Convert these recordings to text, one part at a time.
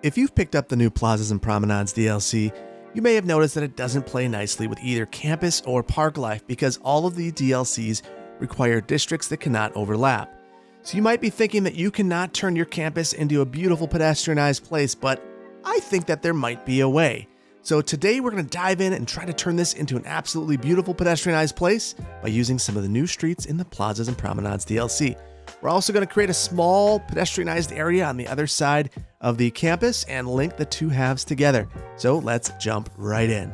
If you've picked up the new Plazas and Promenades DLC, you may have noticed that it doesn't play nicely with either campus or park life because all of the DLCs require districts that cannot overlap. So you might be thinking that you cannot turn your campus into a beautiful pedestrianized place, but I think that there might be a way. So today we're going to dive in and try to turn this into an absolutely beautiful pedestrianized place by using some of the new streets in the Plazas and Promenades DLC. We're also going to create a small pedestrianized area on the other side of the campus and link the two halves together. So let's jump right in.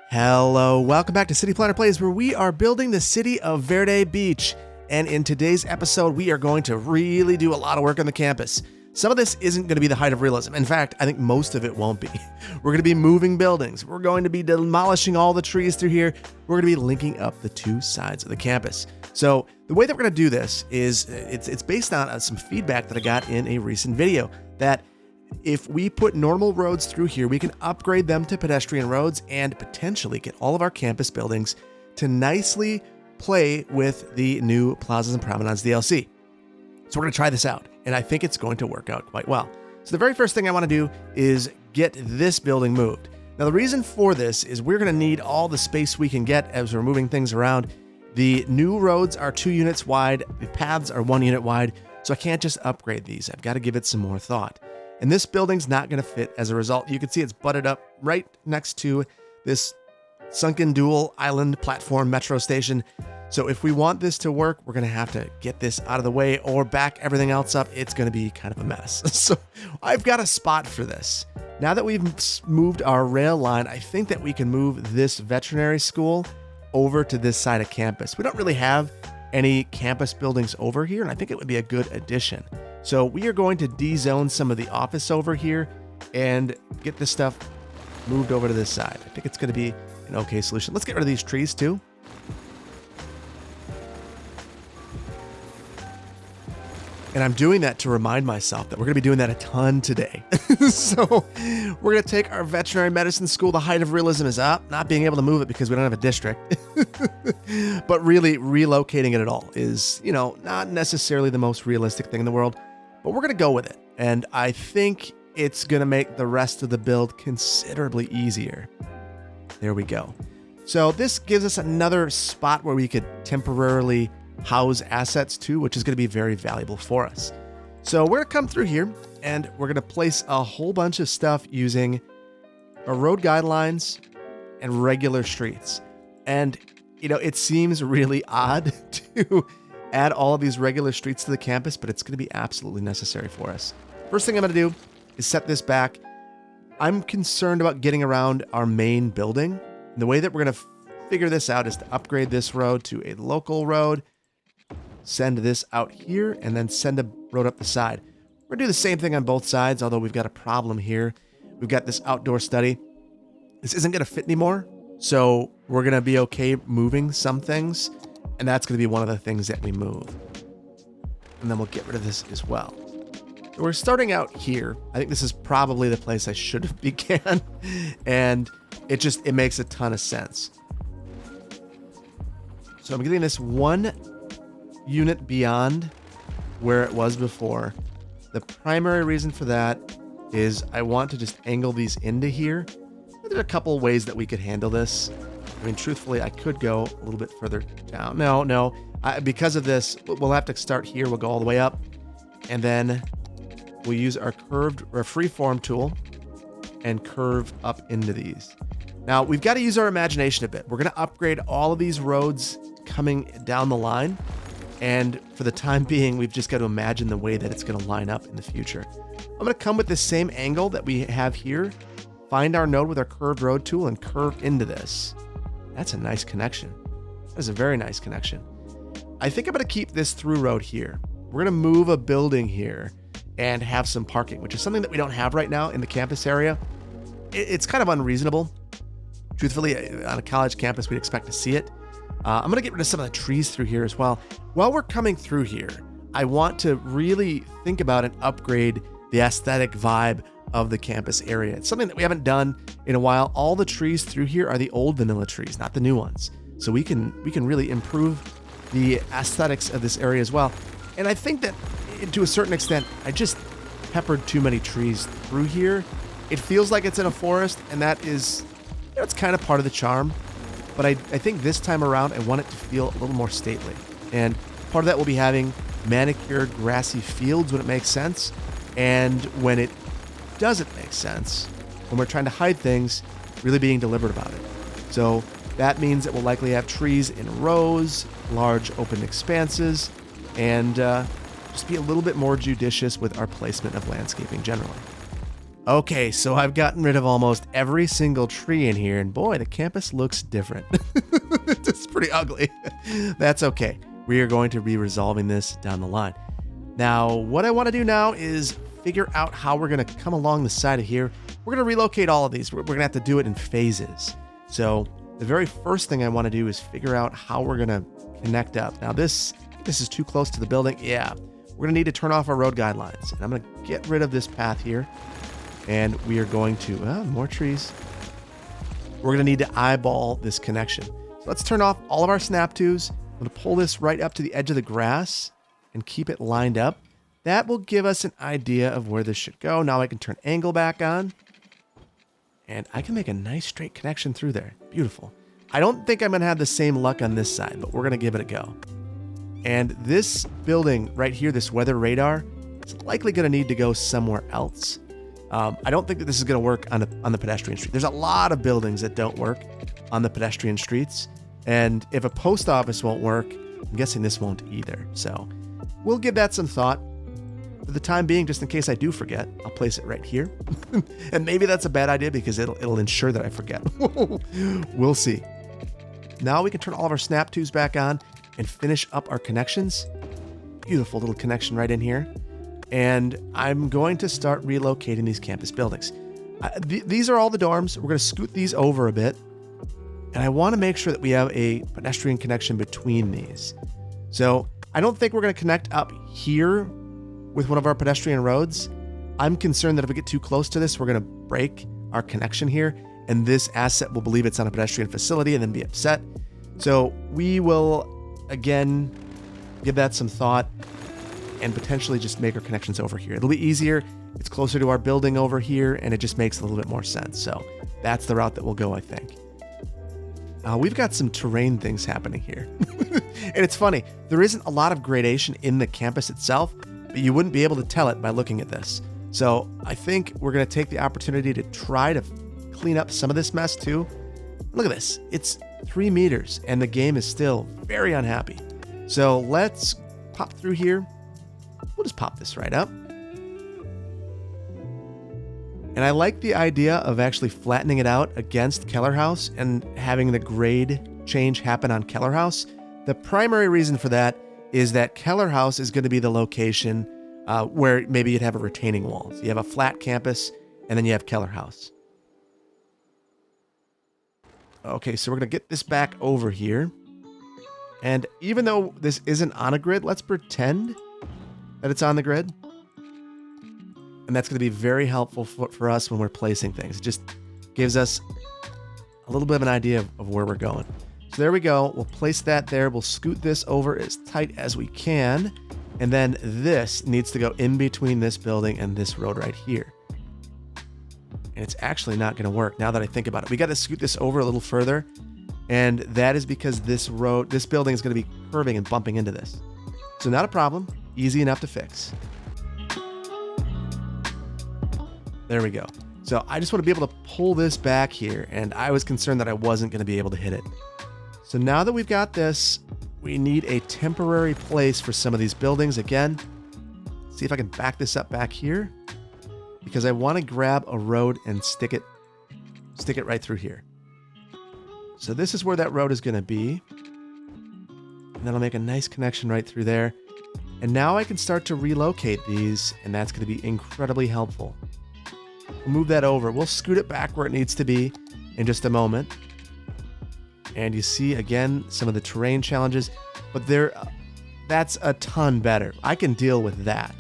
Hello, welcome back to City Planner Plays, where we are building the city of Verde Beach. And in today's episode, we are going to really do a lot of work on the campus. Some of this isn't going to be the height of realism. In fact, I think most of it won't be. We're going to be moving buildings. We're going to be demolishing all the trees through here. We're going to be linking up the two sides of the campus. So the way that we're going to do this is it's based on some feedback that I got in a recent video that if we put normal roads through here, we can upgrade them to pedestrian roads and potentially get all of our campus buildings to nicely play with the new Plazas and Promenades DLC. So we're going to try this out, and I think it's going to work out quite well. So the very first thing I want to do is get this building moved. Now the reason for this is we're going to need all the space we can get as we're moving things around. The new roads are 2 units wide, the paths are 1 unit wide, so I can't just upgrade these. I've got to give it some more thought. And this building's not going to fit as a result. You can see it's butted up right next to this sunken dual island platform metro station. So if we want this to work, we're going to have to get this out of the way or back everything else up. It's going to be kind of a mess. So I've got a spot for this. Now that we've moved our rail line, I think that we can move this veterinary school over to this side of campus. We don't really have any campus buildings over here, and I think it would be a good addition. So we are going to de-zone some of the office over here and get this stuff moved over to this side. I think it's going to be an okay solution. Let's get rid of these trees too. And I'm doing that to remind myself that we're going to be doing that a ton today. So we're going to take our veterinary medicine school. The height of realism is up, not being able to move it because we don't have a district. But really relocating it at all is, not necessarily the most realistic thing in the world, but we're going to go with it. And I think it's going to make the rest of the build considerably easier. There we go. So this gives us another spot where we could temporarily house assets too, which is going to be very valuable for us. So we're going to come through here and we're going to place a whole bunch of stuff using our road guidelines and regular streets. And, it seems really odd to add all of these regular streets to the campus, but it's going to be absolutely necessary for us. First thing I'm going to do is set this back. I'm concerned about getting around our main building. And the way that we're going to figure this out is to upgrade this road to a local road, send this out here, and then send a road up the side. We're going to do the same thing on both sides, although we've got a problem here. We've got this outdoor study. This isn't going to fit anymore, so we're going to be okay moving some things, and that's going to be one of the things that we move. And then we'll get rid of this as well. So we're starting out here. I think this is probably the place I should have began, and it makes a ton of sense. So I'm getting this 1 unit beyond where it was before. The primary reason for that is I want to just angle these into here. There's a couple ways that we could handle this. I mean, truthfully, I could go a little bit further down. No. Because of this, we'll have to start here. We'll go all the way up, and then we'll use our freeform tool and curve up into these. Now, we've got to use our imagination a bit. We're going to upgrade all of these roads coming down the line. And for the time being, we've just got to imagine the way that it's going to line up in the future. I'm going to come with the same angle that we have here, find our node with our curved road tool, and curve into this. That's a nice connection. That is a very nice connection. I think I'm going to keep this through road here. We're going to move a building here and have some parking, which is something that we don't have right now in the campus area. It's kind of unreasonable. Truthfully, on a college campus, we'd expect to see it. I'm going to get rid of some of the trees through here as well. While we're coming through here, I want to really think about and upgrade the aesthetic vibe of the campus area. It's something that we haven't done in a while. All the trees through here are the old vanilla trees, not the new ones. So we can really improve the aesthetics of this area as well. And I think that to a certain extent, I just peppered too many trees through here. It feels like it's in a forest, and that is, it's kind of part of the charm. But I think this time around, I want it to feel a little more stately. And part of that will be having manicured grassy fields when it makes sense. And when it doesn't make sense, when we're trying to hide things, really being deliberate about it. So that means it will likely have trees in rows, large open expanses, and just be a little bit more judicious with our placement of landscaping generally. Okay, so I've gotten rid of almost every single tree in here, and boy, the campus looks different. It's pretty ugly. That's okay. We are going to be resolving this down the line. Now, what I want to do now is figure out how we're going to come along the side of here. We're going to relocate all of these. We're going to have to do it in phases. So the very first thing I want to do is figure out how we're going to connect up. Now, this is too close to the building. Yeah, we're going to need to turn off our road guidelines. And I'm going to get rid of this path here. And we are going to, more trees. We're going to need to eyeball this connection. So let's turn off all of our snap twos. I'm going to pull this right up to the edge of the grass and keep it lined up. That will give us an idea of where this should go. Now I can turn angle back on. And I can make a nice straight connection through there. Beautiful. I don't think I'm going to have the same luck on this side, but we're going to give it a go. And this building right here, this weather radar, is likely going to need to go somewhere else. I don't think that this is going to work on the pedestrian street. There's a lot of buildings that don't work on the pedestrian streets. And if a post office won't work, I'm guessing this won't either. So we'll give that some thought. For the time being, just in case I do forget, I'll place it right here. And maybe that's a bad idea because it'll ensure that I forget. We'll see. Now we can turn all of our snap twos back on and finish up our connections. Beautiful little connection right in here. And I'm going to start relocating these campus buildings. These are all the dorms. We're going to scoot these over a bit. And I want to make sure that we have a pedestrian connection between these. So I don't think we're going to connect up here with one of our pedestrian roads. I'm concerned that if we get too close to this, we're going to break our connection here. And this asset will believe it's on a pedestrian facility and then be upset. So we will, again, give that some thought and potentially just make our connections over here. It'll be easier. It's closer to our building over here, and it just makes a little bit more sense. So that's the route that we'll go, I think. We've got some terrain things happening here. And it's funny, there isn't a lot of gradation in the campus itself, but you wouldn't be able to tell it by looking at this. So I think we're going to take the opportunity to try to clean up some of this mess too. Look at this. It's 3 meters, and the game is still very unhappy. So let's pop through here. We'll just pop this right up. And I like the idea of actually flattening it out against Keller House and having the grade change happen on Keller House. The primary reason for that is that Keller House is going to be the location where maybe you'd have a retaining wall. So you have a flat campus, and then you have Keller House. Okay, so we're going to get this back over here. And even though this isn't on a grid, let's pretend that it's on the grid. And that's going to be very helpful for us when we're placing things. It just gives us a little bit of an idea of where we're going. So there we go. We'll place that there. We'll scoot this over as tight as we can. And then this needs to go in between this building and this road right here. And it's actually not going to work now that I think about it. We got to scoot this over a little further. And that is because this building is going to be curving and bumping into this. So not a problem. Easy enough to fix. There we go. So I just want to be able to pull this back here, and I was concerned that I wasn't going to be able to hit it. So now that we've got this, we need a temporary place for some of these buildings. Again, see if I can back this up back here, because I want to grab a road and stick it right through here. So this is where that road is going to be. And then I'll make a nice connection right through there. And now I can start to relocate these, and that's going to be incredibly helpful. We'll move that over. We'll scoot it back where it needs to be in just a moment. And you see, again, some of the terrain challenges, but that's a ton better. I can deal with that.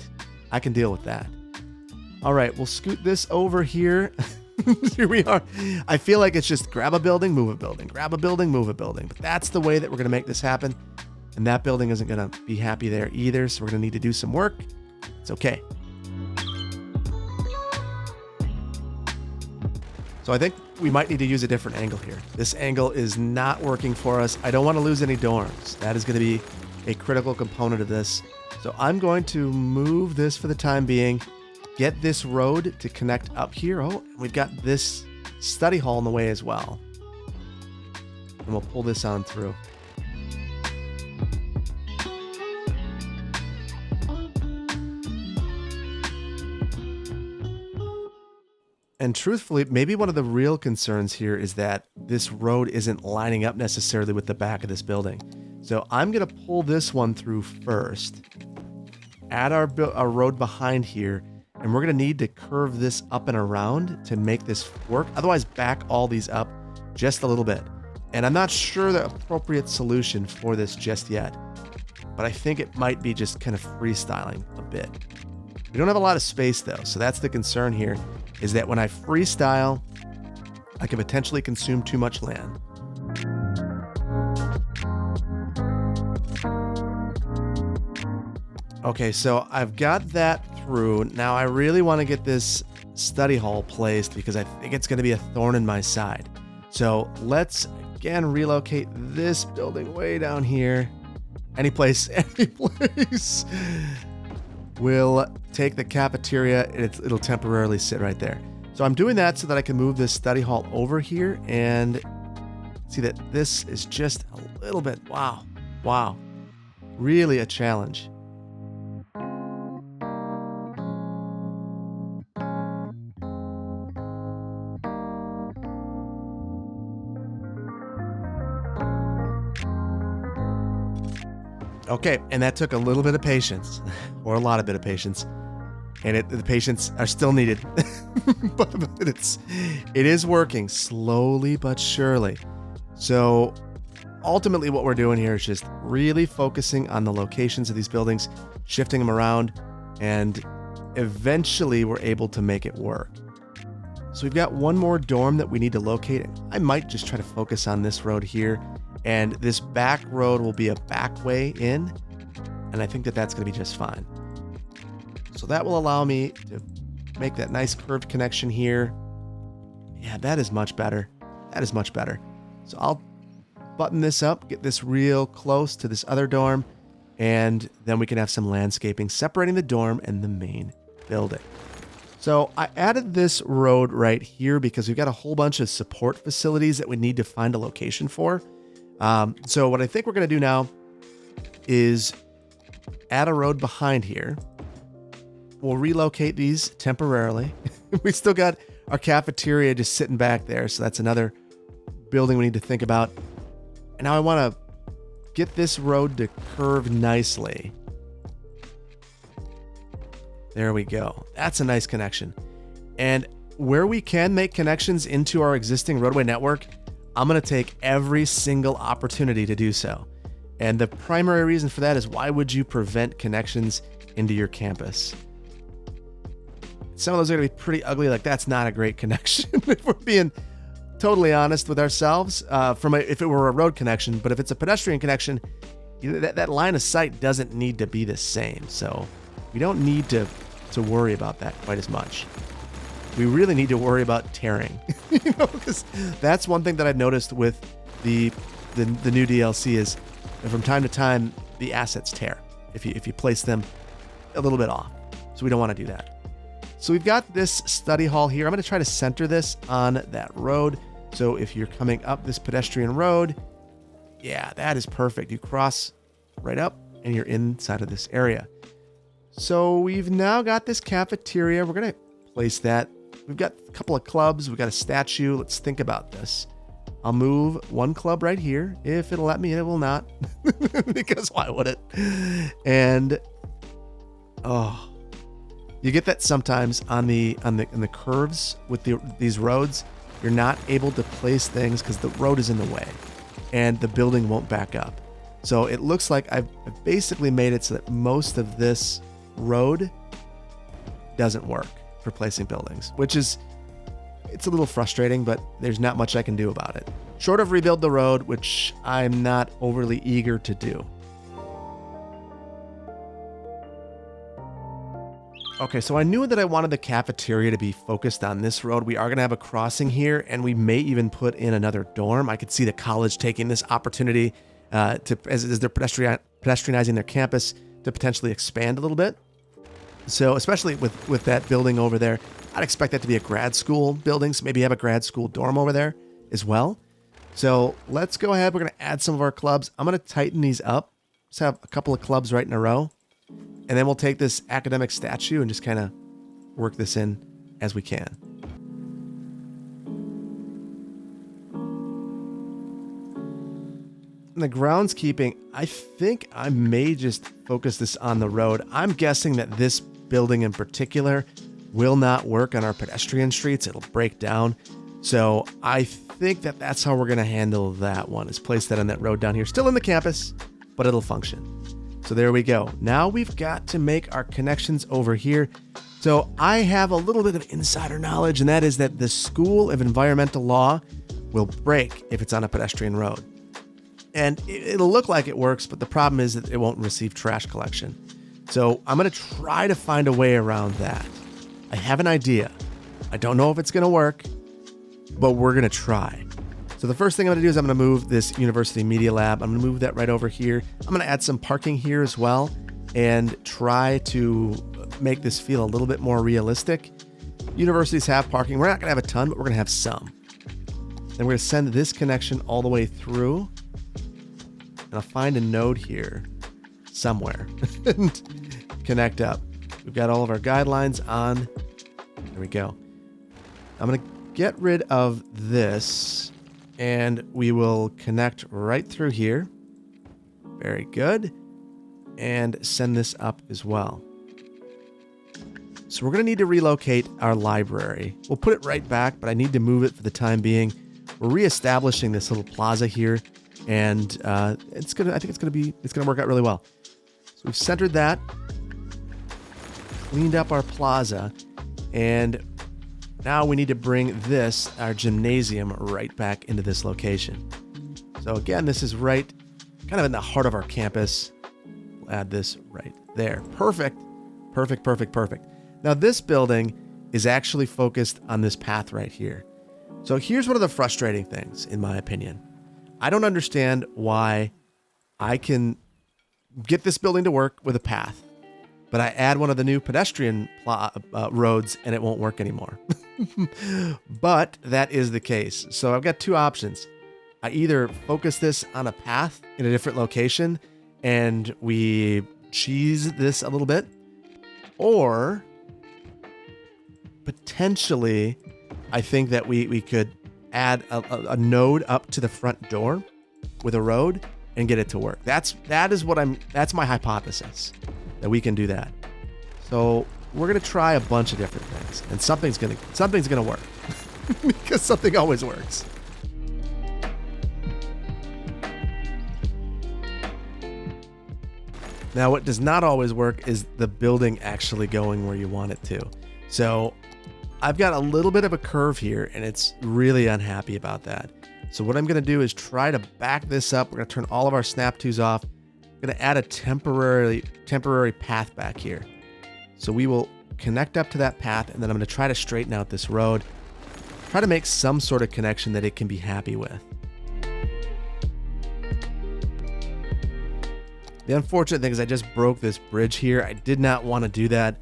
All right, we'll scoot this over here. Here we are. I feel like it's just grab a building, move a building, grab a building, move a building. But that's the way that we're going to make this happen. And that building isn't going to be happy there either. So we're going to need to do some work. It's okay. So I think we might need to use a different angle here. This angle is not working for us. I don't want to lose any dorms. That is going to be a critical component of this. So I'm going to move this for the time being, get this road to connect up here. Oh, we've got this study hall in the way as well. And we'll pull this on through. And truthfully, maybe one of the real concerns here is that this road isn't lining up necessarily with the back of this building. So I'm going to pull this one through first, add our road behind here, and we're going to need to curve this up and around to make this work. Otherwise, back all these up just a little bit. And I'm not sure the appropriate solution for this just yet, but I think it might be just kind of freestyling a bit. We don't have a lot of space though, so that's the concern here, is that when I freestyle, I can potentially consume too much land. Okay, so I've got that through. Now I really want to get this study hall placed because I think it's going to be a thorn in my side. So let's again relocate this building way down here. Any place. We'll take the cafeteria and it'll temporarily sit right there. So I'm doing that so that I can move this study hall over here and see that this is just a little bit, wow, really a challenge. Okay, and that took a little bit of patience, or a lot of bit of patience, and the patience are still needed, but it is working slowly but surely. So ultimately what we're doing here is just really focusing on the locations of these buildings, shifting them around, and eventually we're able to make it work. So we've got one more dorm that we need to locate. I might just try to focus on this road here. And this back road will be a back way in, and I think that that's going to be just fine. So that will allow me to make that nice curved connection here. Yeah, that is much better. That is much better. So I'll button this up, get this real close to this other dorm, and then we can have some landscaping separating the dorm and the main building. So I added this road right here because we've got a whole bunch of support facilities that we need to find a location for. So what I think we're going to do now is add a road behind here. We'll relocate these temporarily. We still got our cafeteria just sitting back there. So that's another building we need to think about. And now I want to get this road to curve nicely. There we go. That's a nice connection. And where we can make connections into our existing roadway network, I'm going to take every single opportunity to do so. And the primary reason for that is, why would you prevent connections into your campus? Some of those are going to be pretty ugly. Like, that's not a great connection if we're being totally honest with ourselves, if it were a road connection. But if it's a pedestrian connection, that line of sight doesn't need to be the same. So we don't need to worry about that quite as much. We really need to worry about tearing, because that's one thing that I've noticed with the new DLC is that from time to time the assets tear if you place them a little bit off. So we don't want to do that. So we've got this study hall here. I'm going to try to center this on that road. So if you're coming up this pedestrian road, yeah, that is perfect. You cross right up and you're inside of this area. So we've now got this cafeteria. We're going to place that. We've got a couple of clubs. We've got a statue. Let's think about this. I'll move one club right here. If it'll let me, it will not. Because why would it? And you get that sometimes on the curves with these roads. You're not able to place things because the road is in the way and the building won't back up. So it looks like I've basically made it so that most of this road doesn't work for placing buildings, which is, it's a little frustrating, but there's not much I can do about it. Short of rebuild the road, which I'm not overly eager to do. Okay, so I knew that I wanted the cafeteria to be focused on this road. We are going to have a crossing here, and we may even put in another dorm. I could see the college taking this opportunity as they're pedestrianizing their campus to potentially expand a little bit. So especially with that building over there, I'd expect that to be a grad school building, so maybe have a grad school dorm over there as well. So let's go ahead. We're going to add some of our clubs. I'm going to tighten these up. Let's have a couple of clubs right in a row. And then we'll take this academic statue and just kind of work this in as we can. And the groundskeeping, I think I may just focus this on the road. I'm guessing that this building in particular will not work on our pedestrian streets. It'll break down. So I think that that's how we're going to handle that one, is place that on that road down here. Still in the campus, but it'll function. So there we go. Now we've got to make our connections over here. So I have a little bit of insider knowledge, and that is that the School of Environmental Law will break if it's on a pedestrian road. And it'll look like it works, but the problem is that it won't receive trash collection. So I'm going to try to find a way around that. I have an idea. I don't know if it's going to work, but we're going to try. So the first thing I'm going to do is I'm going to move this University Media Lab. I'm going to move that right over here. I'm going to add some parking here as well and try to make this feel a little bit more realistic. Universities have parking. We're not going to have a ton, but we're going to have some. Then we're going to send this connection all the way through. And I'll find a node here somewhere and connect up. We've got all of our guidelines on. There we go. I'm going to get rid of this. And we will connect right through here. Very good. And send this up as well. So we're going to need to relocate our library. We'll put it right back, but I need to move it for the time being. We're reestablishing this little plaza here, and I think it's going to work out really well. So we've centered that, cleaned up our plaza, and now we need to bring this, our gymnasium, right back into this location. So again, this is right kind of in the heart of our campus. We'll add this right there. Perfect. Perfect, perfect, perfect. Now this building is actually focused on this path right here. So here's one of the frustrating things, in my opinion. I don't understand why I can get this building to work with a path, but I add one of the new pedestrian roads and it won't work anymore. But that is the case. So I've got two options. I either focus this on a path in a different location and we cheese this a little bit, or potentially I think that we could add a node up to the front door with a road and get it to work. That's my hypothesis, that we can do that. So we're gonna try a bunch of different things, and something's gonna work because something always works. Now, what does not always work is the building actually going where you want it to. So I've got a little bit of a curve here, and it's really unhappy about that. So what I'm going to do is try to back this up. We're going to turn all of our snap twos off. I'm going to add a temporary path back here. So we will connect up to that path, and then I'm going to try to straighten out this road. Try to make some sort of connection that it can be happy with. The unfortunate thing is I just broke this bridge here. I did not want to do that,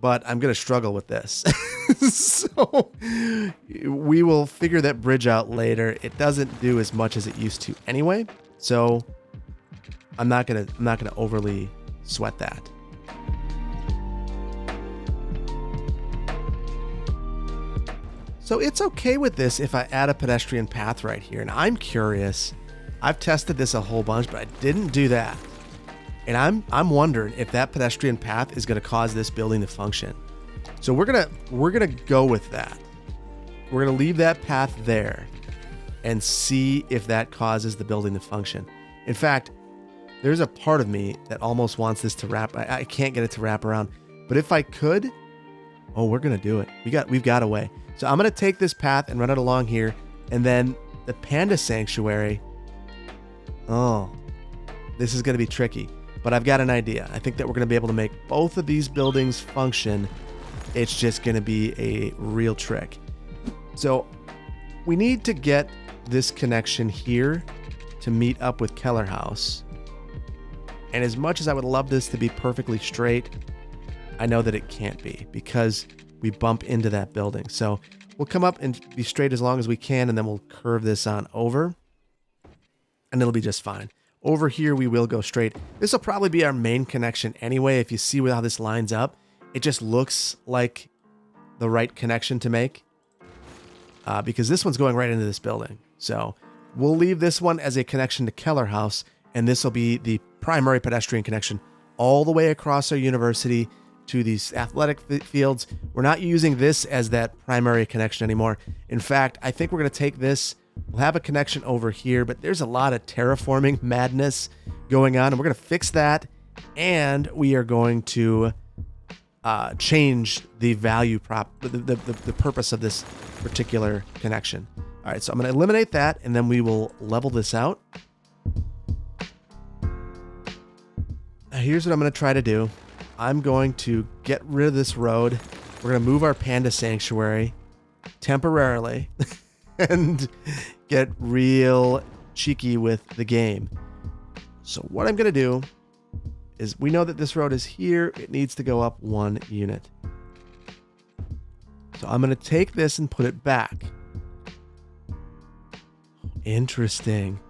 but I'm going to struggle with this. So we will figure that bridge out later. It doesn't do as much as it used to anyway, so I'm not going to overly sweat that. So it's okay with this if I add a pedestrian path right here. And I'm curious, I've tested this a whole bunch, but I didn't do that. And I'm wondering if that pedestrian path is going to cause this building to function. So we're gonna go with that. We're gonna leave that path there and see if that causes the building to function. In fact, there's a part of me that almost wants this to wrap. I can't get it to wrap around, but if I could, oh, we're gonna do it. We've got a way. So I'm gonna take this path and run it along here, and then the panda sanctuary. Oh, this is gonna be tricky. but I've got an idea. I think that we're going to be able to make both of these buildings function. It's just going to be a real trick. So we need to get this connection here to meet up with Keller House. And as much as I would love this to be perfectly straight, I know that it can't be because we bump into that building. So we'll come up and be straight as long as we can, and then we'll curve this on over, and it'll be just fine. Over here, we will go straight. This will probably be our main connection anyway. If you see how this lines up, it just looks like the right connection to make because this one's going right into this building. So we'll leave this one as a connection to Keller House, and this will be the primary pedestrian connection all the way across our university to these athletic fields. We're not using this as that primary connection anymore. In fact, I think we're going to take this. We'll have a connection over here, but there's a lot of terraforming madness going on, and we're going to fix that, and we are going to change the value the purpose of this particular connection. All right, so I'm going to eliminate that, and then we will level this out. Now, here's what I'm going to try to do. I'm going to get rid of this road. We're going to move our panda sanctuary temporarily and get real cheeky with the game. So what I'm going to do is, we know that this road is here. It needs to go up 1 unit. So I'm going to take this and put it back. Interesting.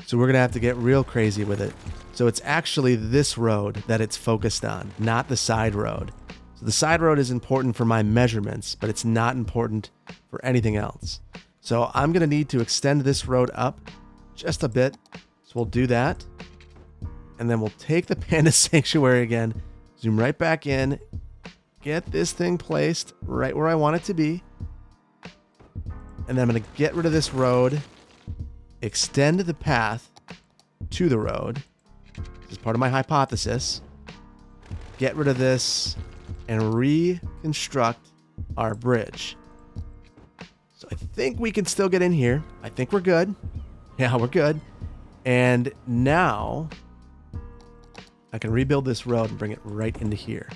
So we're going to have to get real crazy with it. So it's actually this road that it's focused on, not the side road. So the side road is important for my measurements, but it's not important for anything else. So I'm going to need to extend this road up just a bit. So we'll do that. And then we'll take the panda sanctuary again, zoom right back in, get this thing placed right where I want it to be. And then I'm going to get rid of this road, extend the path to the road. This is part of my hypothesis. Get rid of this and reconstruct our bridge. So I think we can still get in here. I think we're good. Yeah, we're good. And now I can rebuild this road and bring it right into here.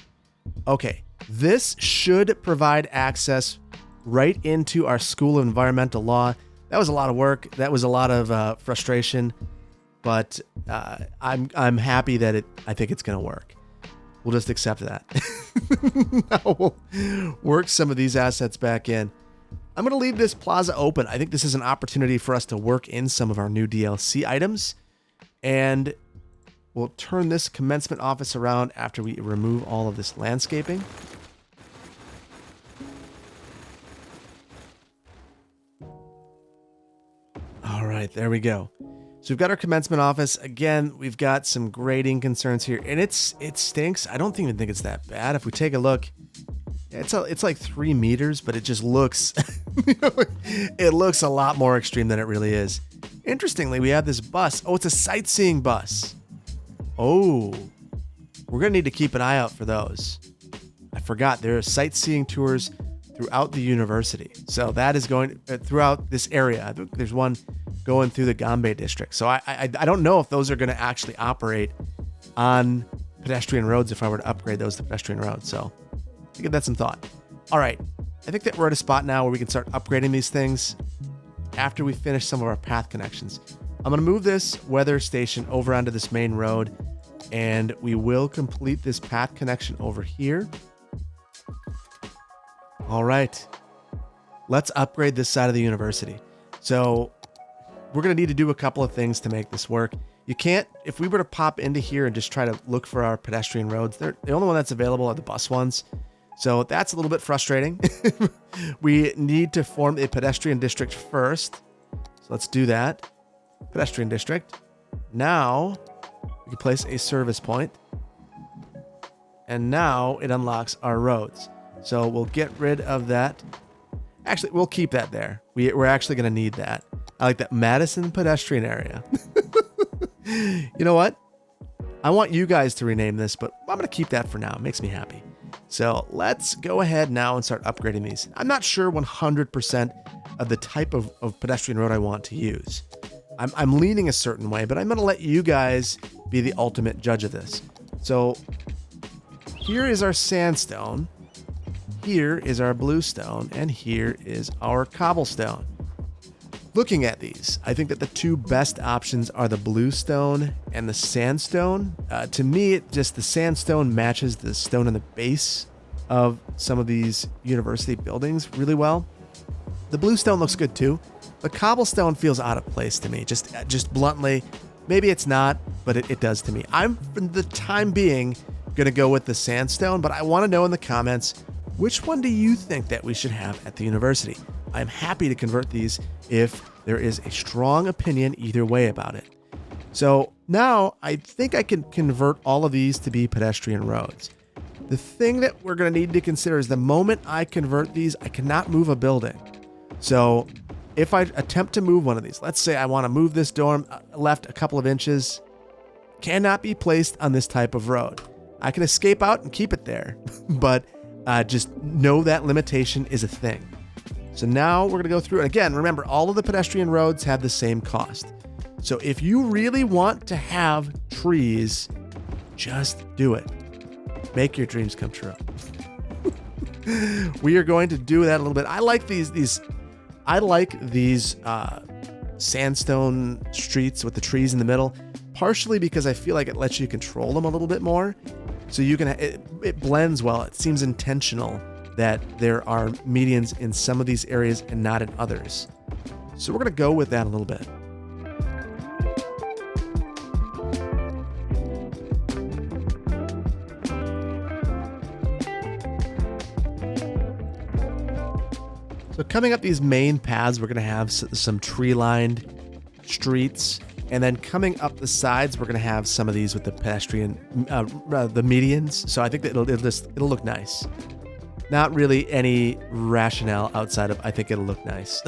Okay, this should provide access right into our School of Environmental Law. That was a lot of work. That was a lot of frustration, but I'm happy that I think it's going to work. We'll just accept that. Now we'll work some of these assets back in. I'm going to leave this plaza open. I think this is an opportunity for us to work in some of our new DLC items, and we'll turn this commencement office around after we remove all of this landscaping. All right, there we go. So we've got our commencement office. Again, we've got some grading concerns here, and it stinks. I don't even think it's that bad. If we take a look, it's like 3 meters, but it just looks, it looks a lot more extreme than it really is. Interestingly, we have this bus. Oh, it's a sightseeing bus. Oh, we're going to need to keep an eye out for those. I forgot there are sightseeing tours throughout the university. So that is going throughout this area. I think there's one going through the Gombe district. So I don't know if those are going to actually operate on pedestrian roads if I were to upgrade those to pedestrian roads. So give that some thought. All right. I think that we're at a spot now where we can start upgrading these things after we finish some of our path connections. I'm going to move this weather station over onto this main road, and we will complete this path connection over here. All right. Let's upgrade this side of the university. So we're going to need to do a couple of things to make this work. You can't, if we were to pop into here and just try to look for our pedestrian roads, the only one that's available are the bus ones. So that's a little bit frustrating. We need to form a pedestrian district first. So let's do that. Pedestrian district. Now we can place a service point. And now it unlocks our roads. So we'll get rid of that. Actually, we'll keep that there. We're actually going to need that. I like that Madison pedestrian area. You know what? I want you guys to rename this, but I'm going to keep that for now. It makes me happy. So let's go ahead now and start upgrading these. I'm not sure 100% of the type of pedestrian road I want to use. I'm leaning a certain way, but I'm going to let you guys be the ultimate judge of this. So here is our sandstone, here is our bluestone, and here is our cobblestone. Looking at these, I think that the two best options are the bluestone and the sandstone. To me, the sandstone matches the stone in the base of some of these university buildings really well. The bluestone looks good too. The cobblestone feels out of place to me, just bluntly. Maybe it's not, but it does to me. I'm, for the time being, going to go with the sandstone, but I want to know in the comments, which one do you think that we should have at the university? I'm happy to convert these if there is a strong opinion either way about it. So now I think I can convert all of these to be pedestrian roads. The thing that we're going to need to consider is the moment I convert these, I cannot move a building. So if I attempt to move one of these, let's say I want to move this dorm left a couple of inches, cannot be placed on this type of road. I can escape out and keep it there, but just know that limitation is a thing. So now we're going to go through, and again, remember, all of the pedestrian roads have the same cost. So if you really want to have trees, just do it. Make your dreams come true. We are going to do that a little bit. I like these sandstone streets with the trees in the middle, partially because I feel like it lets you control them a little bit more. So you can, it blends well. It seems intentional that there are medians in some of these areas and not in others. So we're going to go with that a little bit. So coming up these main paths, we're going to have some tree-lined streets. And then coming up the sides, we're going to have some of these with the pedestrian, the medians. So I think that it'll look nice. Not really any rationale outside of, I think it'll look nice.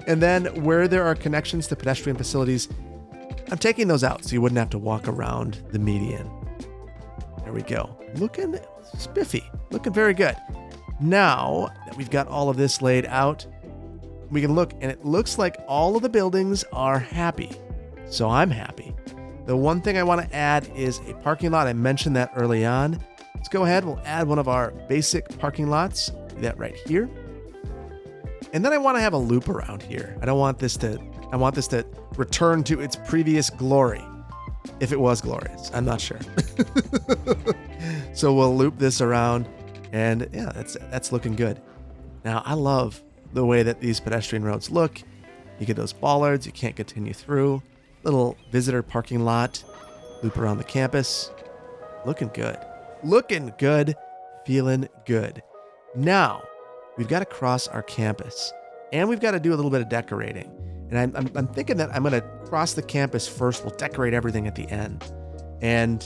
And then where there are connections to pedestrian facilities, I'm taking those out so you wouldn't have to walk around the median. There we go. Looking spiffy, looking very good. Now that we've got all of this laid out, we can look, and it looks like all of the buildings are happy. So I'm happy. The one thing I want to add is a parking lot. I mentioned that early on. Let's go ahead. We'll add one of our basic parking lots. Do that right here. And then I want to have a loop around here. I want this to return to its previous glory. If it was glorious, I'm not sure. So we'll loop this around, and yeah, that's looking good. Now I love the way that these pedestrian roads look. You get those bollards, you can't continue through. Little visitor parking lot, loop around the campus. Looking good. Looking good, feeling good. Now, we've got to cross our campus, and we've got to do a little bit of decorating. And I'm thinking that I'm going to cross the campus first. We'll decorate everything at the end. And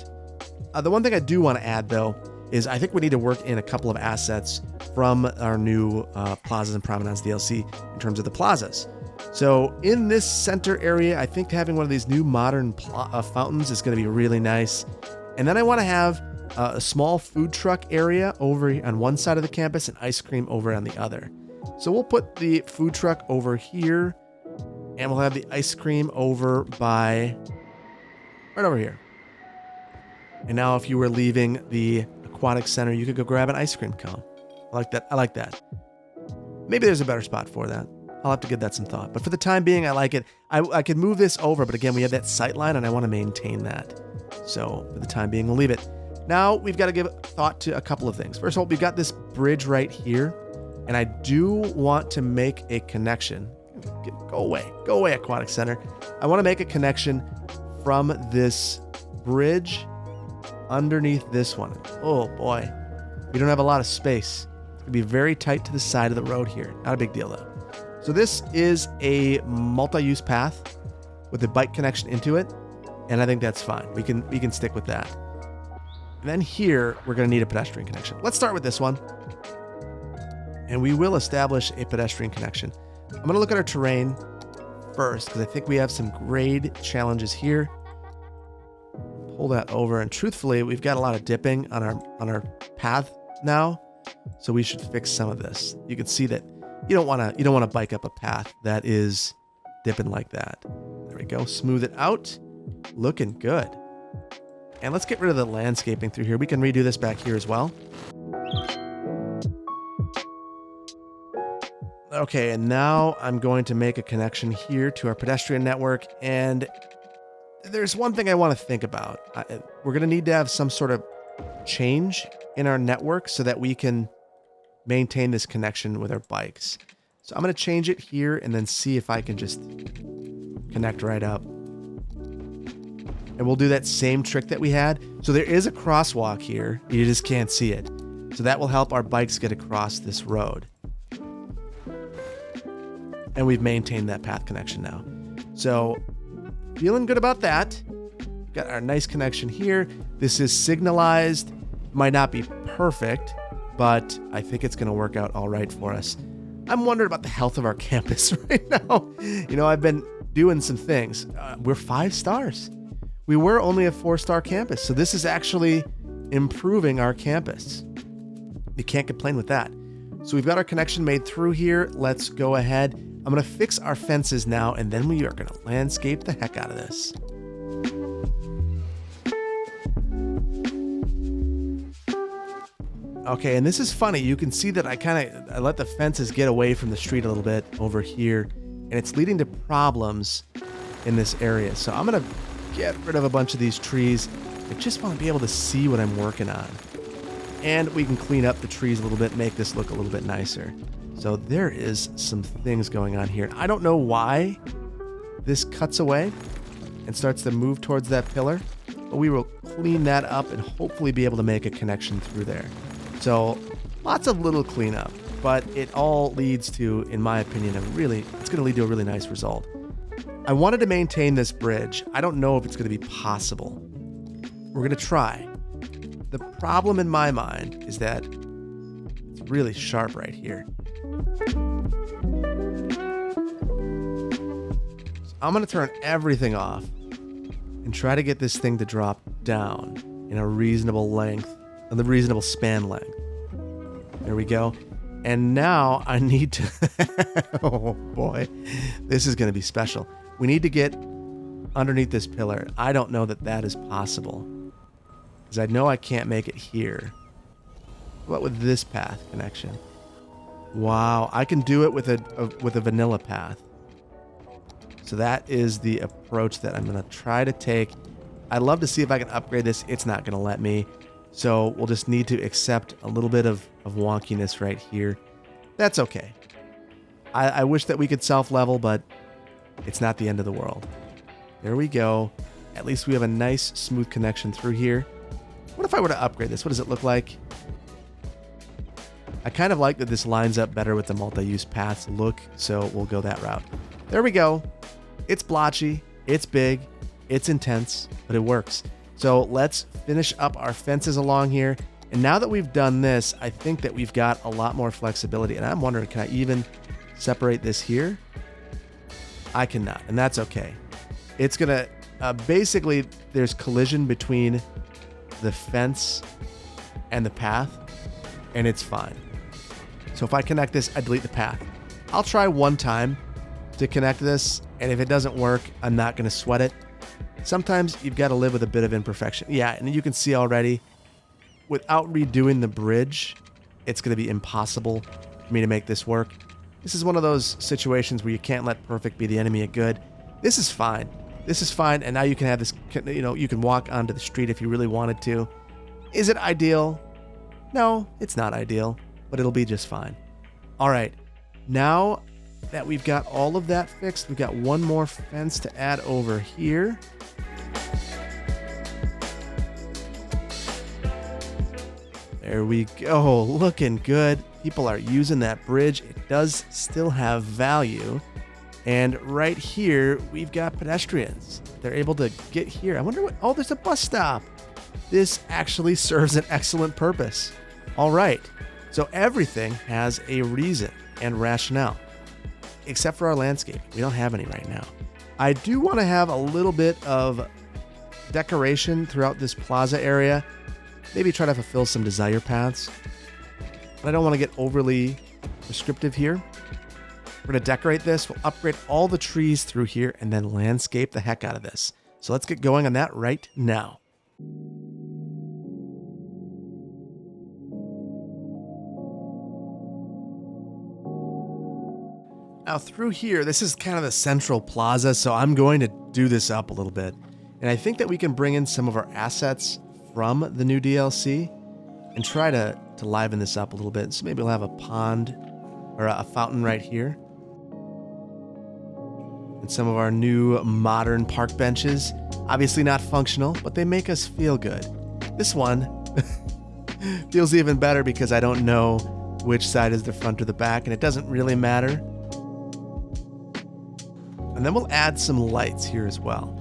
the one thing I do want to add, though, is I think we need to work in a couple of assets from our new Plazas and Promenades DLC in terms of the plazas. So in this center area, I think having one of these new modern fountains is going to be really nice. And then I want to have a small food truck area over on one side of the campus and ice cream over on the other. So we'll put the food truck over here, and we'll have the ice cream over by right over here. And now if you were leaving the aquatic center, you could go grab an ice cream cone. I like that. Maybe there's a better spot for that. I'll have to give that some thought. But for the time being, I like it. I could move this over, but again, we have that sight line, and I want to maintain that. So for the time being, we'll leave it. Now we've got to give thought to a couple of things. First of all, we've got this bridge right here, and I do want to make a connection. Go away, Aquatic Center. I want to make a connection from this bridge underneath this one. Oh boy, we don't have a lot of space. It's gonna be very tight to the side of the road here. Not a big deal though. So this is a multi-use path with a bike connection into it, and I think that's fine. We can stick with that. And then here, we're going to need a pedestrian connection. Let's start with this one. And we will establish a pedestrian connection. I'm going to look at our terrain first, because I think we have some grade challenges here. Pull that over, and truthfully, we've got a lot of dipping on our path now, so we should fix some of this. You can see that you don't want to bike up a path that is dipping like that. There we go. Smooth it out. Looking good. And let's get rid of the landscaping through here. We can redo this back here as well. Okay, and now I'm going to make a connection here to our pedestrian network. And there's one thing I want to think about. We're going to need to have some sort of change in our network so that we can maintain this connection with our bikes. So I'm going to change it here and then see if I can just connect right up. And we'll do that same trick that we had. So there is a crosswalk here. You just can't see it. So that will help our bikes get across this road. And we've maintained that path connection now. So feeling good about that. Got our nice connection here. This is signalized. Might not be perfect, but I think it's going to work out all right for us. I'm wondering about the health of our campus right now. You know, I've been doing some things. We're 5 stars. We were only a 4-star campus, so this is actually improving our campus. You can't complain with that. So we've got our connection made through here. Let's go ahead. I'm going to fix our fences now, and then we are going to landscape the heck out of this. Okay, and this is funny. You can see that I let the fences get away from the street a little bit over here, and it's leading to problems in this area. So I'm going to get rid of a bunch of these trees. I just want to be able to see what I'm working on. And we can clean up the trees a little bit, make this look a little bit nicer. So there is some things going on here. I don't know why this cuts away and starts to move towards that pillar, but we will clean that up and hopefully be able to make a connection through there. So lots of little cleanup, but it all leads to, in my opinion, it's going to lead to a really nice result. I wanted to maintain this bridge. I don't know if it's going to be possible. We're going to try. The problem in my mind is that it's really sharp right here. So I'm going to turn everything off and try to get this thing to drop down in a reasonable length, and the reasonable span length. There we go. And now I need to, oh boy, this is going to be special. We need to get underneath this pillar. I don't know that that is possible, because I know I can't make it here. What with this path connection? Wow, I can do it with a vanilla path. So that is the approach that I'm going to try to take. I'd love to see if I can upgrade this. It's not going to let me. So we'll just need to accept a little bit of wonkiness right here. That's okay. I wish that we could self-level, but it's not the end of the world. There we go. At least we have a nice smooth connection through here. What if I were to upgrade this? What does it look like? I kind of like that this lines up better with the multi-use paths look, so we'll go that route. There we go. It's blotchy, it's big, it's intense, but it works. So let's finish up our fences along here. And now that we've done this, I think that we've got a lot more flexibility. And I'm wondering, can I even separate this here? I cannot, and that's okay. It's gonna, basically, there's collision between the fence and the path, and it's fine. So if I connect this, I delete the path. I'll try one time to connect this, and if it doesn't work, I'm not gonna sweat it. Sometimes you've got to live with a bit of imperfection. Yeah, and you can see already, without redoing the bridge, it's going to be impossible for me to make this work. This is one of those situations where you can't let perfect be the enemy of good. This is fine. This is fine, and now you can have this, you can walk onto the street if you really wanted to. Is it ideal? No, it's not ideal, but it'll be just fine. All right, now that we've got all of that fixed, we've got one more fence to add over here. There we go, looking good. People are using that bridge. It does still have value. And right here, we've got pedestrians. They're able to get here. I wonder what, oh, there's a bus stop. This actually serves an excellent purpose. All right, so everything has a reason and rationale, except for our landscape. We don't have any right now. I do want to have a little bit of decoration throughout this plaza area. Maybe try to fulfill some desire paths. But I don't want to get overly prescriptive here. We're going to decorate this. We'll upgrade all the trees through here and then landscape the heck out of this. So let's get going on that right now. Now through here, this is kind of the central plaza, so I'm going to do this up a little bit. And I think that we can bring in some of our assets from the new DLC and try to liven this up a little bit. So maybe we'll have a pond or a fountain right here. And some of our new modern park benches. Obviously not functional, but they make us feel good. This one feels even better because I don't know which side is the front or the back, and it doesn't really matter. And then we'll add some lights here as well.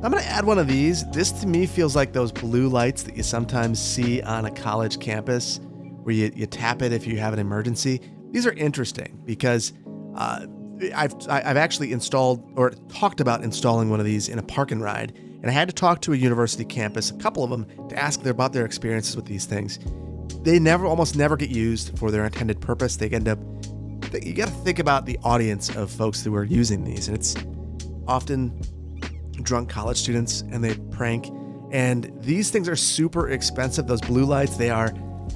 I'm going to add one of these. This to me feels like those blue lights that you sometimes see on a college campus where you tap it if you have an emergency. These are interesting because I've actually installed or talked about installing one of these in a park and ride. And I had to talk to a university campus, a couple of them, to ask about their experiences with these things. They almost never get used for their intended purpose. They end up, you got to think about the audience of folks who are using these. And it's often drunk college students, and they prank. And these things are super expensive. Those blue lights, they are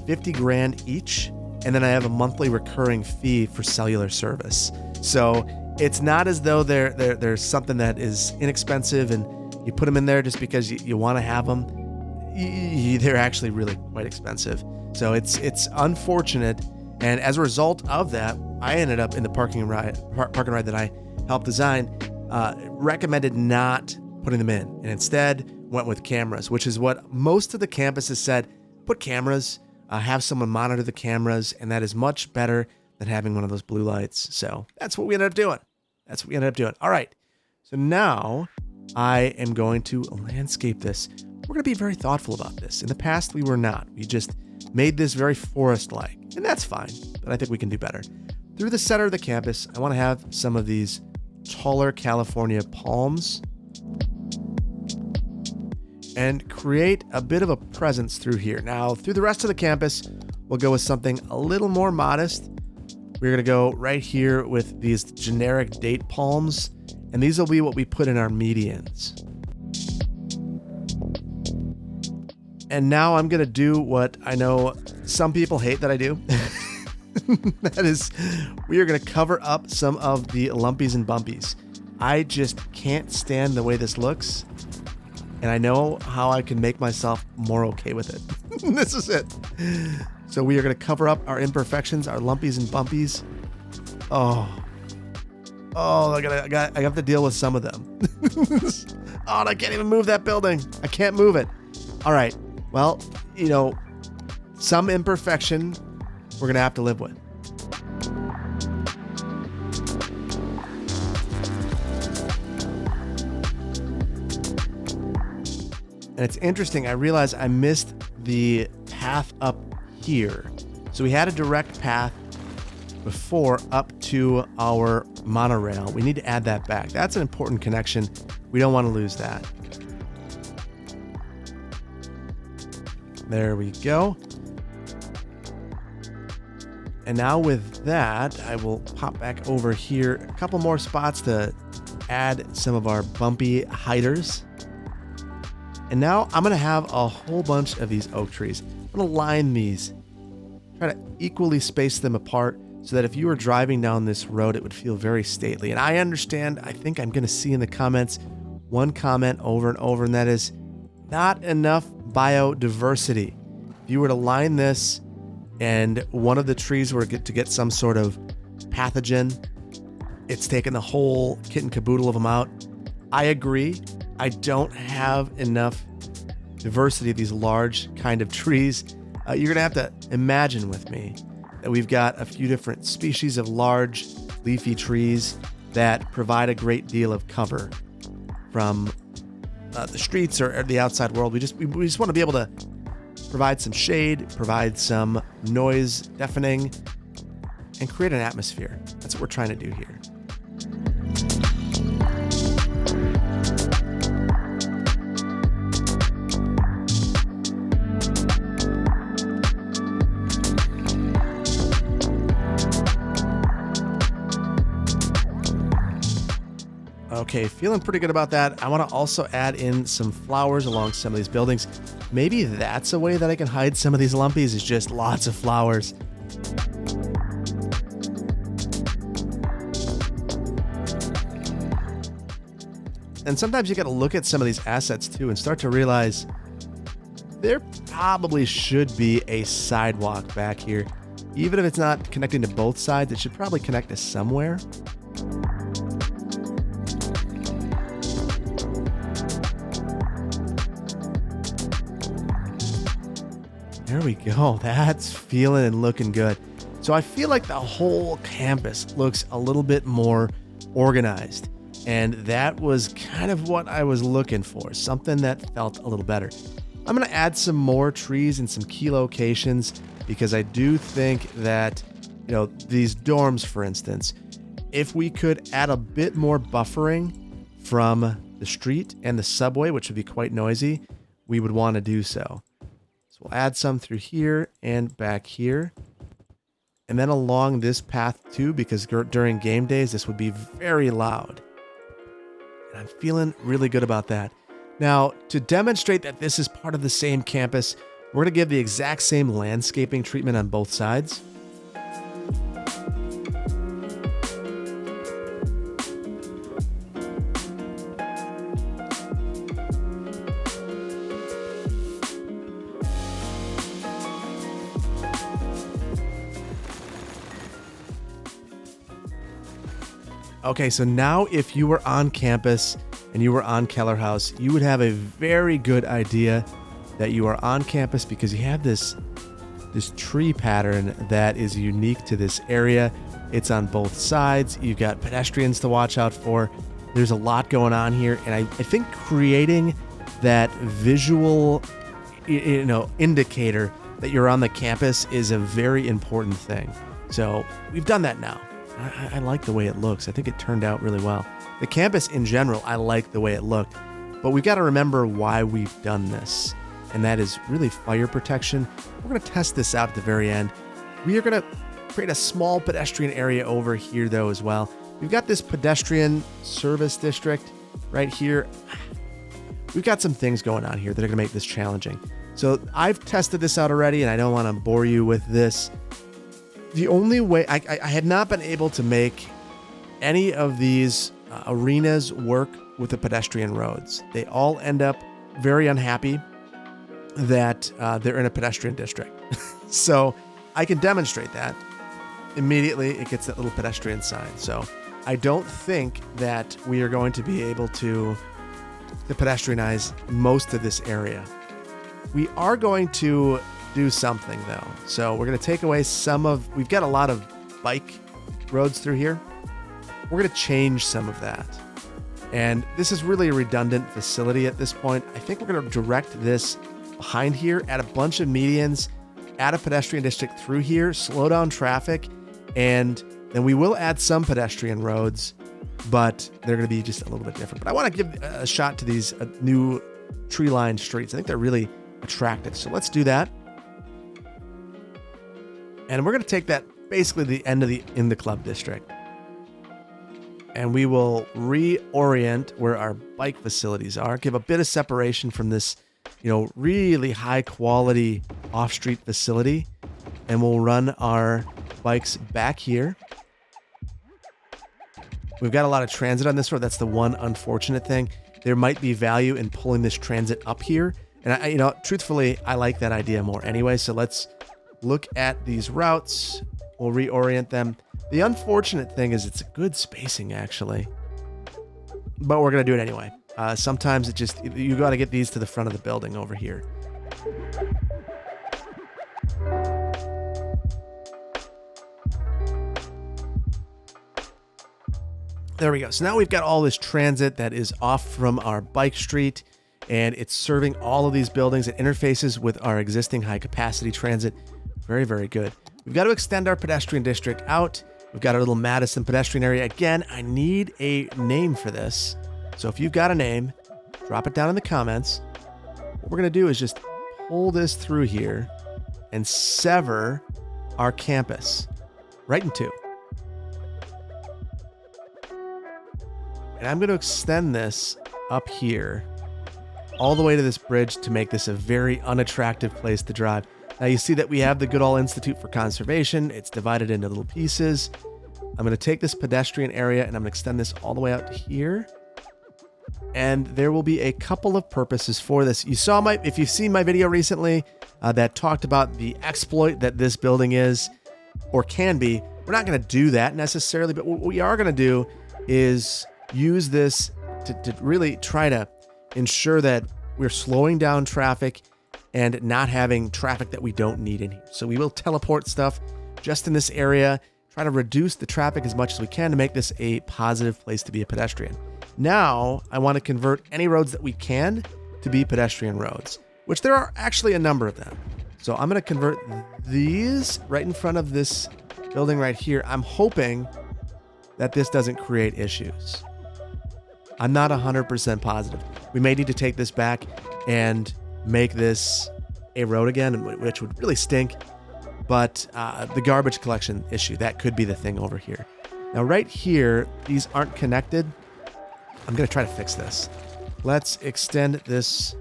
$50,000 each. And then I have a monthly recurring fee for cellular service. So it's not as though there's something that is inexpensive and you put them in there just because you want to have them. They're actually really quite expensive. So it's unfortunate. And as a result of that, I ended up in the park and ride that I helped design, recommended not putting them in, and instead went with cameras, which is what most of the campuses said. Put cameras, have someone monitor the cameras, and that is much better than having one of those blue lights. So that's what we ended up doing. All right. So now I am going to landscape this. We're going to be very thoughtful about this. In the past, we were not. We just made this very forest-like, and that's fine, but I think we can do better. Through the center of the campus, I want to have some of these taller California palms and create a bit of a presence through here. Now, through the rest of the campus, we'll go with something a little more modest. We're going to go right here with these generic date palms, and these will be what we put in our medians. And now I'm going to do what I know some people hate that I do. That is, we are going to cover up some of the lumpies and bumpies. I just can't stand the way this looks, and I know how I can make myself more okay with it. This is it. So we are going to cover up our imperfections, our lumpies and bumpies. Oh, I have to deal with some of them. Oh, and I can't even move that building. I can't move it. All right. Well, some imperfection we're going to have to live with. And it's interesting, I realized I missed the path up here. So we had a direct path before up to our monorail. We need to add that back. That's an important connection. We don't want to lose that. There we go. And now with that, I will pop back over here a couple more spots to add some of our bumpy hiders. And now I'm going to have a whole bunch of these oak trees. I'm going to line these, try to equally space them apart so that if you were driving down this road, it would feel very stately. And I understand, I think I'm going to see in the comments one comment over and over, and that is not enough biodiversity. If you were to line this and one of the trees were to get some sort of pathogen, it's taken the whole kit and caboodle of them out. I agree. I don't have enough diversity of these large kind of trees. You're going to have to imagine with me that we've got a few different species of large leafy trees that provide a great deal of cover from the streets or the outside world. We just want to be able to provide some shade, provide some noise deafening, and create an atmosphere. That's what we're trying to do here. Okay, feeling pretty good about that. I want to also add in some flowers along some of these buildings. Maybe that's a way that I can hide some of these lumpies, is just lots of flowers. And sometimes you got to look at some of these assets too and start to realize there probably should be a sidewalk back here. Even if it's not connecting to both sides, it should probably connect to somewhere. There we go. That's feeling and looking good. So I feel like the whole campus looks a little bit more organized. And that was kind of what I was looking for, something that felt a little better. I'm going to add some more trees in some key locations because I do think that, these dorms, for instance, if we could add a bit more buffering from the street and the subway, which would be quite noisy, we would want to do so. So we'll add some through here and back here. And then along this path too, because during game days, this would be very loud. And I'm feeling really good about that. Now, to demonstrate that this is part of the same campus, we're going to give the exact same landscaping treatment on both sides. Okay, so now if you were on campus and you were on Keller House, you would have a very good idea that you are on campus because you have this tree pattern that is unique to this area. It's on both sides. You've got pedestrians to watch out for. There's a lot going on here, and I think creating that visual, indicator that you're on the campus is a very important thing. So we've done that now. I like the way it looks. I think it turned out really well. The campus in general, I like the way it looked, but we've got to remember why we've done this, and that is really fire protection. We're going to test this out at the very end. We are going to create a small pedestrian area over here though as well. We've got this pedestrian service district right here. We've got some things going on here that are going to make this challenging. So I've tested this out already, and I don't want to bore you with this. The only way I had not been able to make any of these arenas work with the pedestrian roads. They all end up very unhappy that they're in a pedestrian district. So I can demonstrate that. Immediately it gets that little pedestrian sign. So I don't think that we are going to be able to pedestrianize most of this area. We are going to do something though. So we're going to take away we've got a lot of bike roads through here. We're going to change some of that. And this is really a redundant facility at this point. I think we're going to direct this behind here, add a bunch of medians, add a pedestrian district through here, slow down traffic, and then we will add some pedestrian roads, but they're going to be just a little bit different. But I want to give a shot to these new tree-lined streets. I think they're really attractive. So let's do that. And we're going to take that basically the end of in the club district. And we will reorient where our bike facilities are, give a bit of separation from this, really high quality off-street facility. And we'll run our bikes back here. We've got a lot of transit on this road. That's the one unfortunate thing. There might be value in pulling this transit up here. And truthfully, I like that idea more anyway. So let's look at these routes. We'll reorient them. The unfortunate thing is it's a good spacing actually, but we're going to do it anyway. Sometimes you got to get these to the front of the building over here. There we go. So now we've got all this transit that is off from our bike street, and it's serving all of these buildings. It interfaces with our existing high capacity transit. Very, very good. We've got to extend our pedestrian district out. We've got our little Madison pedestrian area. Again, I need a name for this. So if you've got a name, drop it down in the comments. What we're going to do is just pull this through here and sever our campus right in two. And I'm going to extend this up here all the way to this bridge to make this a very unattractive place to drive. Now you see that we have the Goodall Institute for Conservation. It's divided into little pieces. I'm going to take this pedestrian area and I'm going to extend this all the way out to here. And there will be a couple of purposes for this. You saw if you've seen my video recently that talked about the exploit that this building is or can be, we're not going to do that necessarily, but what we are going to do is use this to really try to ensure that we're slowing down traffic and not having traffic that we don't need in here. So we will teleport stuff just in this area, try to reduce the traffic as much as we can to make this a positive place to be a pedestrian. Now, I want to convert any roads that we can to be pedestrian roads, which there are actually a number of them. So I'm going to convert these right in front of this building right here. I'm hoping that this doesn't create issues. I'm not 100% positive. We may need to take this back and make this a road again, which would really stink. But the garbage collection issue, that could be the thing over here. Now, right here, these aren't connected. I'm going to try to fix this. Let's extend this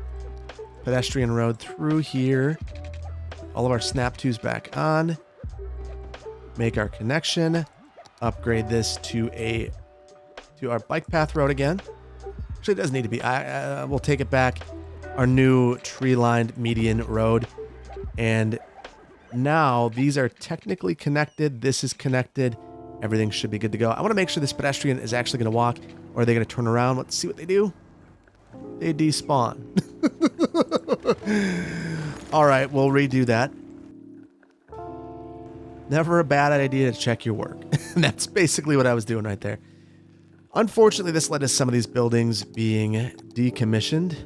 pedestrian road through here. All of our snap twos back on. Make our connection. Upgrade this to our bike path road again. Actually, it doesn't need to be. We'll take it back. Our new tree-lined median road. And now these are technically connected. This is connected. Everything should be good to go. I want to make sure this pedestrian is actually going to walk, or are they going to turn around? Let's see what they do. They despawn. All right, we'll redo that. Never a bad idea to check your work. That's basically what I was doing right there. Unfortunately, this led to some of these buildings being decommissioned.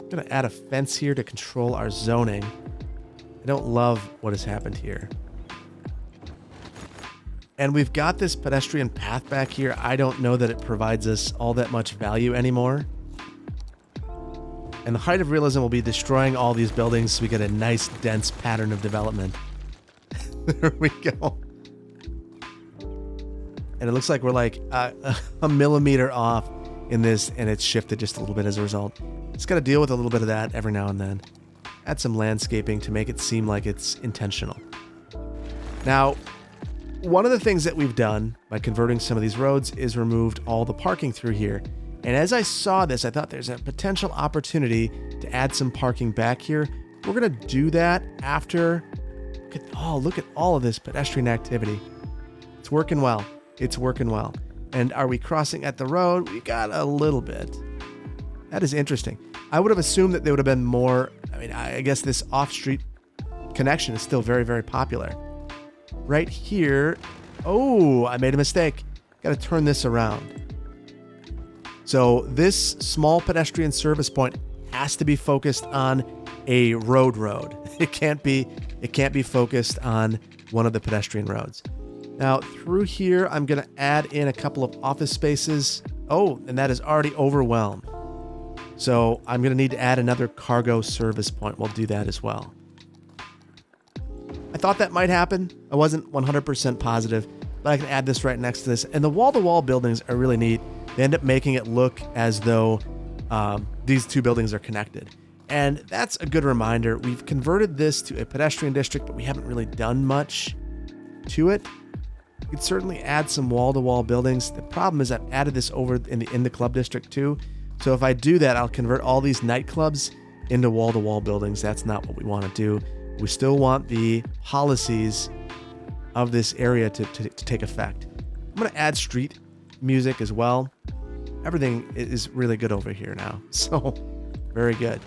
I'm going to add a fence here to control our zoning. I don't love what has happened here. And we've got this pedestrian path back here. I don't know that it provides us all that much value anymore. And the height of realism will be destroying all these buildings so we get a nice, dense pattern of development. There we go. And it looks like we're like a millimeter off in this, and it's shifted just a little bit as a result. Just got to deal with a little bit of that every now and then. Add some landscaping to make it seem like it's intentional. Now, one of the things that we've done by converting some of these roads is removed all the parking through here. And as I saw this, I thought there's a potential opportunity to add some parking back here. We're going to do that after. Look at all of this pedestrian activity. It's working well. It's working well. And are we crossing at the road? We got a little bit. That is interesting. I would have assumed that there would have been more. I mean, I guess this off-street connection is still very, very popular. Right here. Oh, I made a mistake. Got to turn this around. So this small pedestrian service point has to be focused on a road. It can't be focused on one of the pedestrian roads. Now through here, I'm going to add in a couple of office spaces. Oh, and that is already overwhelmed. So I'm going to need to add another cargo service point. We'll do that as well. I thought that might happen. I wasn't 100% positive, but I can add this right next to this. And the wall-to-wall buildings are really neat. They end up making it look as though these two buildings are connected. And that's a good reminder. We've converted this to a pedestrian district, but we haven't really done much to it. You could certainly add some wall-to-wall buildings. The problem is I've added this over in the club district too. So if I do that, I'll convert all these nightclubs into wall-to-wall buildings. That's not what we want to do. We still want the policies of this area to take effect. I'm going to add street music as well. Everything is really good over here now. So very good.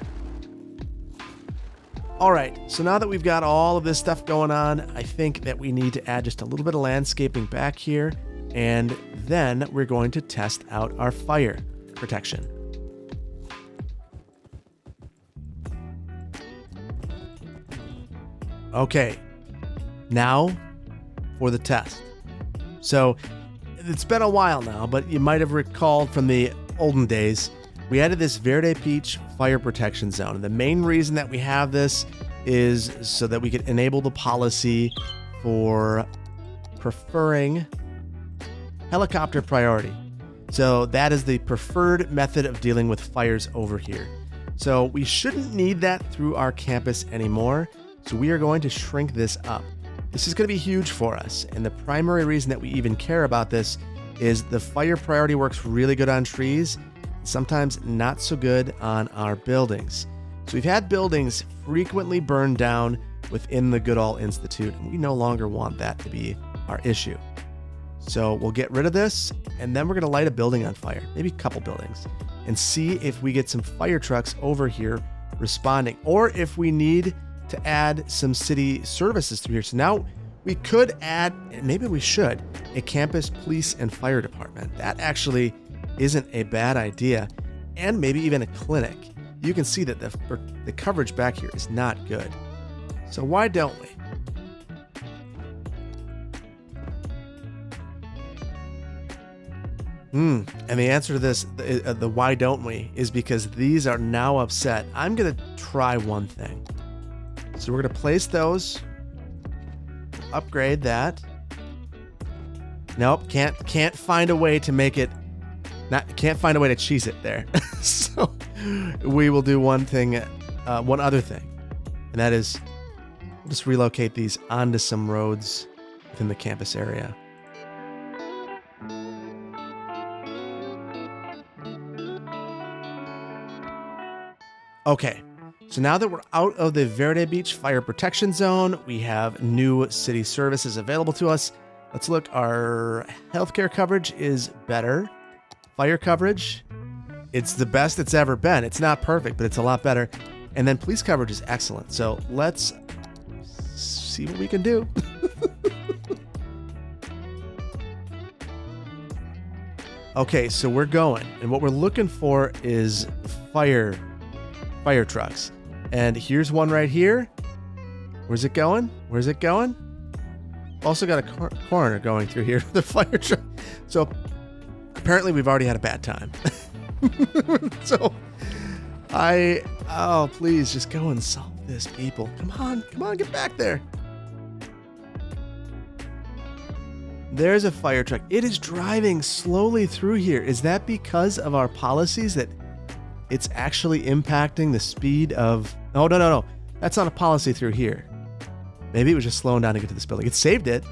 All right, so now that we've got all of this stuff going on, I think that we need to add just a little bit of landscaping back here, and then we're going to test out our fire protection. Okay, now for the test. So it's been a while now, but you might have recalled from the olden days, we added this Verde Beach fire protection zone. And the main reason that we have this is so that we could enable the policy for preferring helicopter priority. So that is the preferred method of dealing with fires over here. So we shouldn't need that through our campus anymore. So we are going to shrink this up. This is going to be huge for us. And the primary reason that we even care about this is the fire priority works really good on trees, sometimes not so good on our buildings. So we've had buildings frequently burned down within the Goodall Institute, and we no longer want that to be our issue. So we'll get rid of this, and then we're going to light a building on fire, maybe a couple buildings, and see if we get some fire trucks over here responding, or if we need to add some city services through here. So now we could add, and maybe we should, a campus police and fire department. That actually isn't a bad idea, and maybe even a clinic. You can see that the coverage back here is not good. So why don't we? And the answer to this, the why don't we, is because these are now upset. I'm going to try one thing. So we're going to place those, upgrade that. Nope, can't find a way to make it, can't find a way to cheese it there. So we will do one other thing, and that is we'll just relocate these onto some roads within the campus area. Okay, so now that we're out of the Verde Beach fire protection zone, we have new city services available to us. Let's look. Our healthcare coverage is better. Fire coverage, it's the best it's ever been. It's not perfect, but it's a lot better. And then police coverage is excellent. So let's see what we can do. Okay, so we're going. And what we're looking for is fire trucks. And here's one right here. Where's it going? Where's it going? Also got a coroner going through here with the fire truck. So apparently we've already had a bad time. So please just go and solve this, people. Come on, get back there. There's a fire truck. It is driving slowly through here. Is that because of our policies that it's actually impacting the speed of... Oh, no. That's not a policy through here. Maybe it was just slowing down to get to this building. It saved it.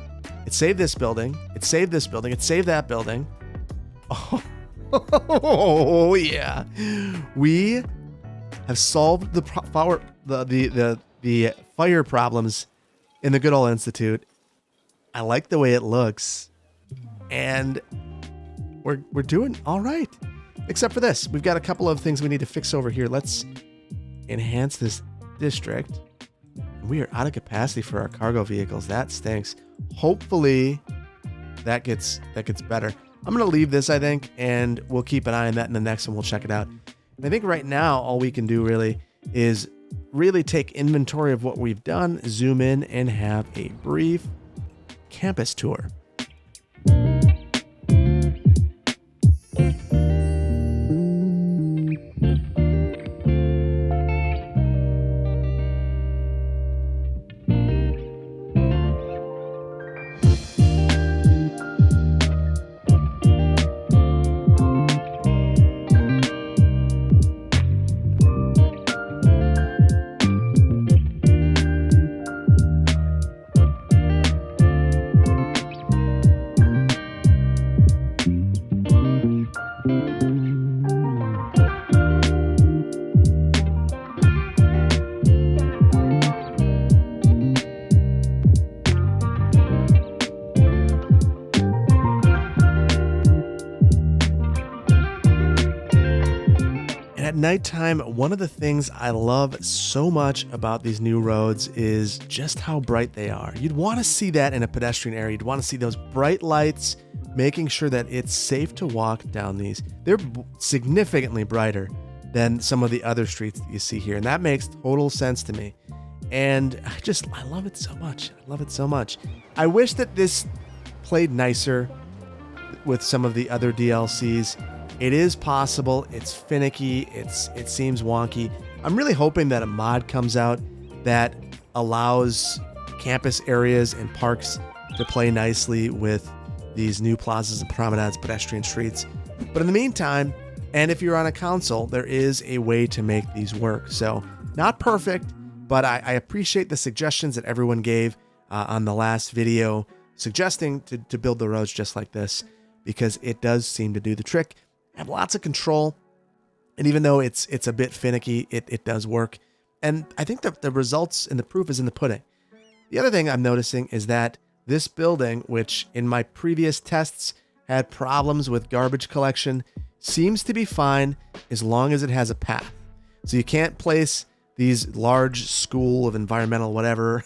It saved this building. It saved this building. It saved that building. Oh yeah. We have solved the fire problems in the Goodall Institute. I like the way it looks. And we're doing all right. Except for this. We've got a couple of things we need to fix over here. Let's enhance this district. We are out of capacity for our cargo vehicles. That stinks. Hopefully that gets better. I'm going to leave this, I think, and we'll keep an eye on that in the next one. We'll check it out. And I think right now all we can do really is really take inventory of what we've done, zoom in, and have a brief campus tour. Nighttime, one of the things I love so much about these new roads is just how bright they are. You'd want to see that in a pedestrian area. You'd want to see those bright lights, making sure that it's safe to walk down these. They're significantly brighter than some of the other streets that you see here, and that makes total sense to me. And I love it so much. I love it so much. I wish that this played nicer with some of the other DLCs. It is possible. It's finicky. It seems wonky. I'm really hoping that a mod comes out that allows campus areas and parks to play nicely with these new plazas and promenades, pedestrian streets. But in the meantime, and if you're on a council, there is a way to make these work. So not perfect, but I appreciate the suggestions that everyone gave on the last video, suggesting to build the roads just like this, because it does seem to do the trick. I have lots of control, and even though it's a bit finicky, it does work. And I think that the results and the proof is in the pudding. The other thing I'm noticing is that this building, which in my previous tests had problems with garbage collection, seems to be fine as long as it has a path. So you can't place these large school of environmental whatever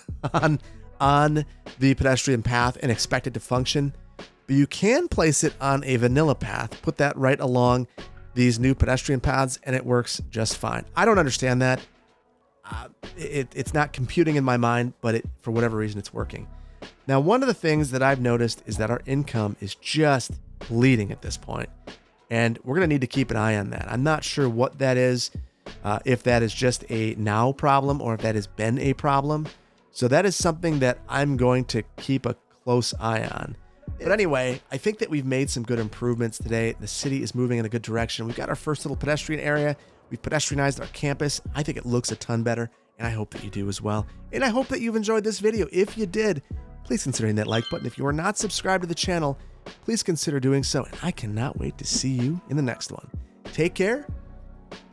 on the pedestrian path and expect it to function. But you can place it on a vanilla path, put that right along these new pedestrian paths, and it works just fine. I don't understand that. It's not computing in my mind, but for whatever reason, it's working. Now, one of the things that I've noticed is that our income is just bleeding at this point, and we're going to need to keep an eye on that. I'm not sure what that is, if that is just a now problem or if that has been a problem. So that is something that I'm going to keep a close eye on. But anyway, I think that we've made some good improvements today. The city is moving in a good direction. We've got our first little pedestrian area. We've pedestrianized our campus. I think it looks a ton better, and I hope that you do as well. And I hope that you've enjoyed this video. If you did, please consider hitting that like button. If you are not subscribed to the channel, please consider doing so. And I cannot wait to see you in the next one. Take care.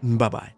Bye-bye.